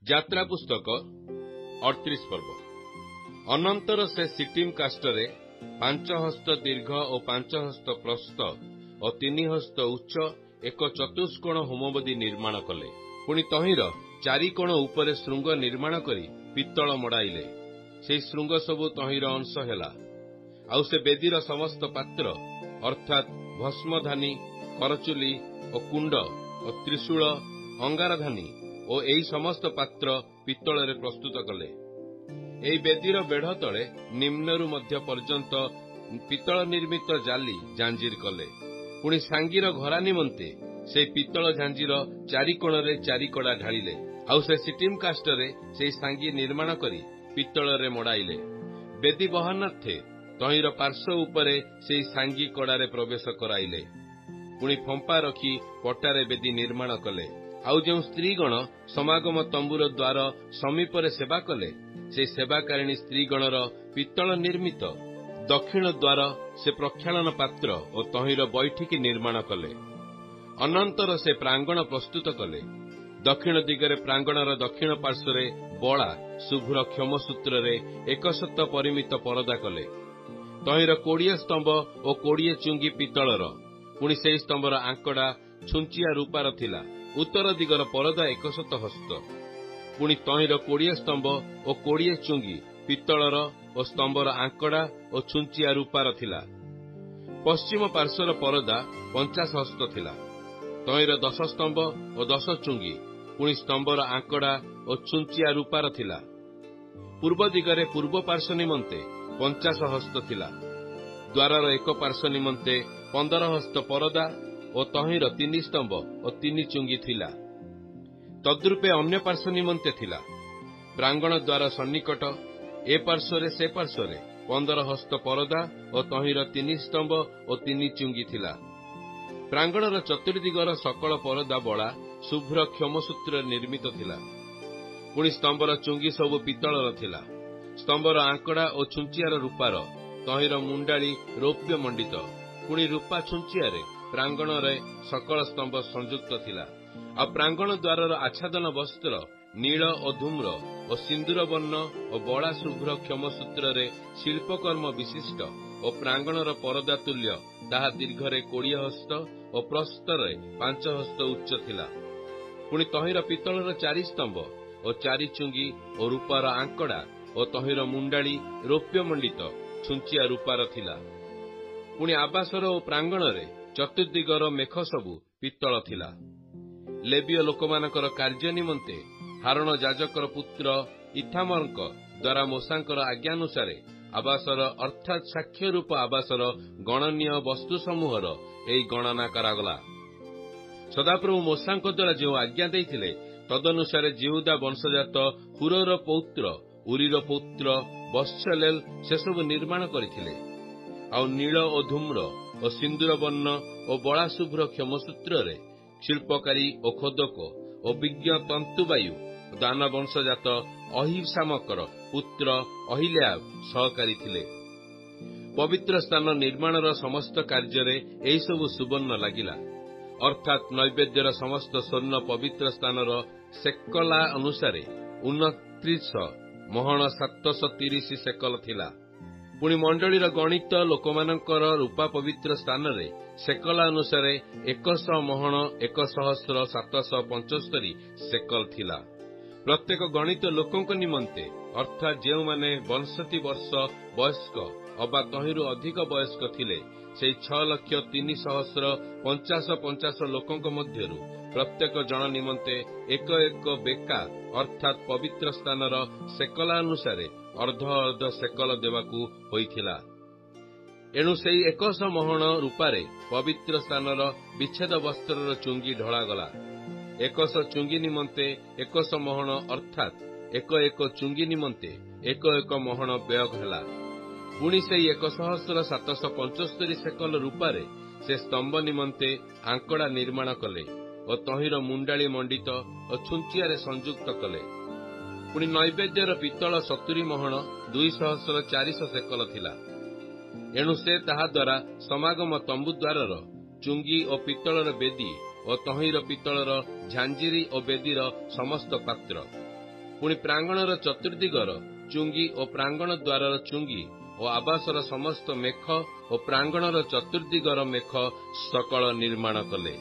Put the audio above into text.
ଯାତ୍ରା ପୁସ୍ତକ 38 ପର୍ବ। ଅନନ୍ତର ସେ ସିଟିମ୍ କାଷ୍ଟରେ 5 ହସ୍ତ ଦୀର୍ଘ ଓ 5 ହସ୍ତ ପ୍ରସ୍ଥ ଓ 3 ହସ୍ତ ଉଚ୍ଚ ଏକ ଚତୁଷ୍କୋଣ ହୋମବେଦୀ ନିର୍ମାଣ କଲେ। ପୁଣି ତହିଁର 4 କୋଣ ଉପରେ ଶୃଙ୍ଗ ନିର୍ମାଣ କରି ପିତ୍ତଳ ମଡ଼ାଇଲେ। ସେହି ଶୃଙ୍ଗ ସବୁ ତହିଁର ଅଂଶ ହେଲା। ଆଉ ସେ ବେଦୀର ସମସ୍ତ ପାତ୍ର ଅର୍ଥାତ୍ ଭସ୍ମଧାନୀ, କରଚୁଲି ଓ କୁଣ୍ଡ ଓ ତ୍ରିଶୂଳ, ଅଙ୍ଗାରଧାନୀ ଓ ଏହି ସମସ୍ତ ପାତ୍ର ପିତ୍ତଳରେ ପ୍ରସ୍ତୁତ କଲେ। ଏହି ବେଦୀର ବେଢ଼ ତଳେ ନିମ୍ନରୁ ମଧ୍ୟ ପର୍ଯ୍ୟନ୍ତ ପିତ୍ତଳ ନିର୍ମିତ ଜାଲି ଜାଞ୍ଜିର କଲେ। ପୁଣି ସାଙ୍ଗୀର ଘରା ନିମନ୍ତେ ସେହି ପିତ୍ତଳ ଝାଞ୍ଜିର 4 କୋଣରେ 4 କଡ଼ା ଢାଳିଲେ। ଆଉ ସେ ସିଟିମ୍ କାଷ୍ଟରେ ସେହି ସାଙ୍ଗୀ ନିର୍ମାଣ କରି ପିତ୍ତଳରେ ମଡ଼ାଇଲେ। ବେଦୀ ବହନାର୍ଥେ ତହିଁର ପାର୍ଶ୍ୱ ଉପରେ ସେହି ସାଙ୍ଗୀ କଡ଼ାରେ ପ୍ରବେଶ କରାଇଲେ। ପୁଣି ଫମ୍ପା ରଖି ପଟାରେ ବେଦୀ ନିର୍ମାଣ କଲେ। ଆଉ ଯେଉଁ ସ୍ତ୍ରୀଗଣ ସମାଗମ ତମ୍ବୁର ଦ୍ୱାର ସମୀପରେ ସେବା କଲେ, ସେହି ସେବାକାରିଣୀ ସ୍ତ୍ରୀଗଣର ପିତ୍ତଳ ନିର୍ମିତ ଦକ୍ଷିଣ ଦ୍ୱାର ସେ ପ୍ରକ୍ଷାଳନ ପାତ୍ର ଓ ତହିଁର ବୈଠିକି ନିର୍ମାଣ କଲେ। ଅନନ୍ତର ସେ ପ୍ରାଙ୍ଗଣ ପ୍ରସ୍ତୁତ କଲେ। ଦକ୍ଷିଣ ଦିଗରେ ପ୍ରାଙ୍ଗଣର ଦକ୍ଷିଣ ପାର୍ଶ୍ୱରେ ବଳା ଶୁଭ୍ର କ୍ଷମସୂତ୍ରରେ 100 ପରିମିତ ପରଦା କଲେ। ତହିଁର 20 ସ୍ତମ୍ଭ ଓ 20 ଚୁଙ୍ଗି ପିତ୍ତଳର। ପୁଣି ସେହି ସ୍ତମ୍ଭର ଆଙ୍କଡ଼ା ଛୁଞ୍ଚିଆ ରୂପାର ଥିଲା। ଉତ୍ତର ଦିଗର ପରଦା 100 ହସ୍ତ। ପୁଣି ତହିଁର 20 ସ୍ତମ୍ଭ ଓ 20 ଚୁଙ୍ଗି ପିତ୍ତଳର ଓ ସ୍ତମ୍ଭର ଆଙ୍କଡ଼ା ଓ ଛୁଞ୍ଚିଆ ରୂପାର ଥିଲା। ପଶ୍ଚିମ ପାର୍ଶ୍ୱର ପରଦା 50 ହସ୍ତ ଥିଲା। ତହିଁର 10 ସ୍ତମ୍ଭ ଓ 10 ଚୁଙ୍ଗି, ପୁଣି ସ୍ତମ୍ଭର ଆଙ୍କଡ଼ା ଓ ଛୁଞ୍ଚିଆ ରୂପାର ଥିଲା। ପୂର୍ବ ଦିଗରେ ପୂର୍ବ ପାର୍ଶ୍ୱ ନିମନ୍ତେ 50 ହସ୍ତ ଥିଲା। ଦ୍ୱାରର ଏକ ପାର୍ଶ୍ୱ ନିମନ୍ତେ 15 ହସ୍ତ ପରଦା ଓ ତହିଁର 3 ସ୍ତମ୍ଭ ଓ 3 ଚୁଙ୍ଗି ଥିଲା। ତଦ୍ରୂପେ ଅନ୍ୟ ପାର୍ଶ୍ୱ ନିମନ୍ତେ ଥିଲା। ପ୍ରାଙ୍ଗଣ ଦ୍ୱାର ସନ୍ନିକଟ ଏ ପାର୍ଶ୍ୱରେ ସେ ପାର୍ଶ୍ୱରେ 15 ହସ୍ତ ପରଦା ଓ ତହିଁର 3 ସ୍ତମ୍ଭ ଓ 3 ଚୁଙ୍ଗି ଥିଲା। ପ୍ରାଙ୍ଗଣର ଚତୁର୍ଦିଗର ସକଳ ପରଦା ବଳା ଶୁଭ୍ର କ୍ଷମସୂତ୍ରରେ ନିର୍ମିତ ଥିଲା। ପୁଣି ସ୍ତମ୍ଭର ଚୁଙ୍ଗି ସବୁ ପିତ୍ତଳର ଥିଲା। ସ୍ତମ୍ଭର ଆଙ୍କଡ଼ା ଓ ଛୁଞ୍ଚିଆର ରୂପାର, ତହିଁର ମୁଣ୍ଡାଳି ରୌପ୍ୟ ମଣ୍ଡିତ। ପୁଣି ରୂପା ଛୁଞ୍ଚିଆରେ ପ୍ରାଙ୍ଗଣରେ ସକଳ ସ୍ତମ୍ଭ ସଂଯୁକ୍ତ ଥିଲା। ଆଉ ପ୍ରାଙ୍ଗଣ ଦ୍ୱାରର ଆଚ୍ଛାଦନ ବସ୍ତ୍ର ନୀଳ ଓ ଧୂମ୍ର ଓ ସିନ୍ଦୁର ବର୍ଣ୍ଣ ଓ ବଳା ଶୁଭ୍ର କ୍ଷମସୂତ୍ରରେ ଶିଳ୍ପକର୍ମ ବିଶିଷ୍ଟ ଓ ପ୍ରାଙ୍ଗଣର ପରଦା ତୁଲ୍ୟ। ତାହା ଦୀର୍ଘରେ 20 ହସ୍ତ ଓ ପ୍ରସ୍ଥରେ 5 ହସ୍ତ ଉଚ୍ଚ ଥିଲା। ପୁଣି ତହିଁର ପିତ୍ତଳର 4 ସ୍ତମ୍ଭ ଓ 4 ଚୁଙ୍ଗି ଓ ରୂପାର ଆଙ୍କଡ଼ା ଓ ତହିଁର ମୁଣ୍ଡାଳି ରୌପ୍ୟ ମଣ୍ଡିତ ଛୁଞ୍ଚିଆ ରୂପାର ଥିଲା। ପୁଣି ଆବାସର ଓ ପ୍ରାଙ୍ଗଣରେ ଚତୁର୍ଦିଗର ମେଖ ସବୁ ପିତ୍ତଳ ଥିଲା। ଲେବୀୟ ଲୋକମାନଙ୍କର କାର୍ଯ୍ୟ ନିମନ୍ତେ ହାରଣ ଯାଜକର ପୁତ୍ର ଇଥାମରଙ୍କ ଦ୍ୱାରା ମୋଶାଙ୍କର ଆଜ୍ଞାନୁସାରେ ଆବାସର ଅର୍ଥାତ୍ ସାକ୍ଷ୍ୟ ରୂପ ଆବାସର ଗଣନୀୟ ବସ୍ତୁ ସମୂହର ଏହି ଗଣନା କରାଗଲା। ସଦାପ୍ରଭୁ ମୋଶାଙ୍କ ଦ୍ୱାରା ଯେଉଁ ଆଜ୍ଞା ଦେଇଥିଲେ, ତଦନୁସାରେ ଜିହୁଦା ବଂଶଜାତ ହୁରର ପୌତ୍ର ଉରିର ପୌତ୍ର ବତ୍ସଲେଲ ସେସବୁ ନିର୍ମାଣ କରିଥିଲେ। ଆଉ ନୀଳ ଓ ଧୂମ୍ର ଓ ସିନ୍ଦୁର ବର୍ଣ୍ଣ ଓ ବଳା ଶୁଭ୍ର କ୍ଷମସୂତ୍ରରେ ଶିଳ୍ପକାରୀ ଓ ଖୋଦକ ଓ ବିଜ୍ଞ ତନ୍ତୁବାୟୁ ଦାନ ବଂଶଜାତ ଅହିସାମକର ପୁତ୍ର ଅହିଲ୍ୟାବ ସହକାରୀ ଥିଲେ। ପବିତ୍ର ସ୍ଥାନ ନିର୍ମାଣର ସମସ୍ତ କାର୍ଯ୍ୟରେ ଏହିସବୁ ସୁବର୍ଣ୍ଣ ଲାଗିଲା। ଅର୍ଥାତ୍ ନୈବେଦ୍ୟର ସମସ୍ତ ସ୍ୱର୍ଣ୍ଣ ପବିତ୍ର ସ୍ଥାନର ସେକଲା ଅନୁସାରେ 29 ମହଣ 730 ସେକଲ ଥିଲା। ପୁଣି ମଣ୍ଡଳୀର ଗଣିତ ଲୋକମାନଙ୍କର ରୂପା ପବିତ୍ର ସ୍ଥାନରେ ସେକଲା ଅନୁସାରେ 100 ମହଣ 1775 ସେକଲ ଥିଲା। ପ୍ରତ୍ୟେକ ଗଣିତ ଲୋକଙ୍କ ନିମନ୍ତେ, ଅର୍ଥାତ୍ ଯେଉଁମାନେ 62 ବର୍ଷ ବୟସ୍କ ଅବା ତହିଁରୁ ଅଧିକ ବୟସ୍କ ଥିଲେ, ସେହି 6,03,50 ଲୋକଙ୍କ ମଧ୍ୟରୁ ପ୍ରତ୍ୟେକ ଜଣ ନିମନ୍ତେ ଏକ ବେକା ଅର୍ଥାତ୍ ପବିତ୍ର ସ୍ଥାନର ସେକଲା ଅନୁସାରେ ଅର୍ଦ୍ଧ ସେକଲ ଦେବାକୁ ହୋଇଥିଲା। ଏଣୁ ସେହି 100 ମହଣ ରୂପାରେ ପବିତ୍ର ସ୍ଥାନର ବିଚ୍ଛେଦ ବସ୍ତ୍ରର ଚୁଙ୍ଗି ଢଳାଗଲା। 100 ଚୁଙ୍ଗି ନିମନ୍ତେ 100 ମହଣ ଅର୍ଥାତ୍ ଏକ ଚୁଙ୍ଗି ନିମନ୍ତେ ଏକ ମହଣ ବ୍ୟୟ ହେଲା। ପୁଣି ସେହି 1,775 ସେକଲ ରୂପାରେ ସେ ସ୍ତମ୍ଭ ନିମନ୍ତେ ଆଙ୍କଡ଼ା ନିର୍ମାଣ କଲେ ଓ ତହିଁର ମୁଣ୍ଡାଳି ମଣ୍ଡିତ ଓ ଛୁଞ୍ଚିଆରେ ସଂଯୁକ୍ତ କଲେ। ପୁଣି ନୈବେଦ୍ୟର ପିତ୍ତଳ 70 ମହଣ 2,400 ସେକଲ ଥିଲା। ଏଣୁ ସେ ତାହା ଦ୍ୱାରା ସମାଗମ ତମ୍ବୁ ଦ୍ୱାରର ଚୁଙ୍ଗି ଓ ପିତ୍ତଳର ବେଦୀ ଓ ତହିଁର ପିତ୍ତଳର ଝାଞ୍ଜିରି ଓ ବେଦୀର ସମସ୍ତ ପାତ୍ର ପୁଣି ପ୍ରାଙ୍ଗଣର ଚତୁର୍ଦିଗର ଚୁଙ୍ଗି ଓ ପ୍ରାଙ୍ଗଣ ଦ୍ୱାରର ଚୁଙ୍ଗି ଓ ଆବାସର ସମସ୍ତ ମେଖ ଓ ପ୍ରାଙ୍ଗଣର ଚତୁର୍ଦିଗର ମେଖ ସକଳ ନିର୍ମାଣ କଲେ।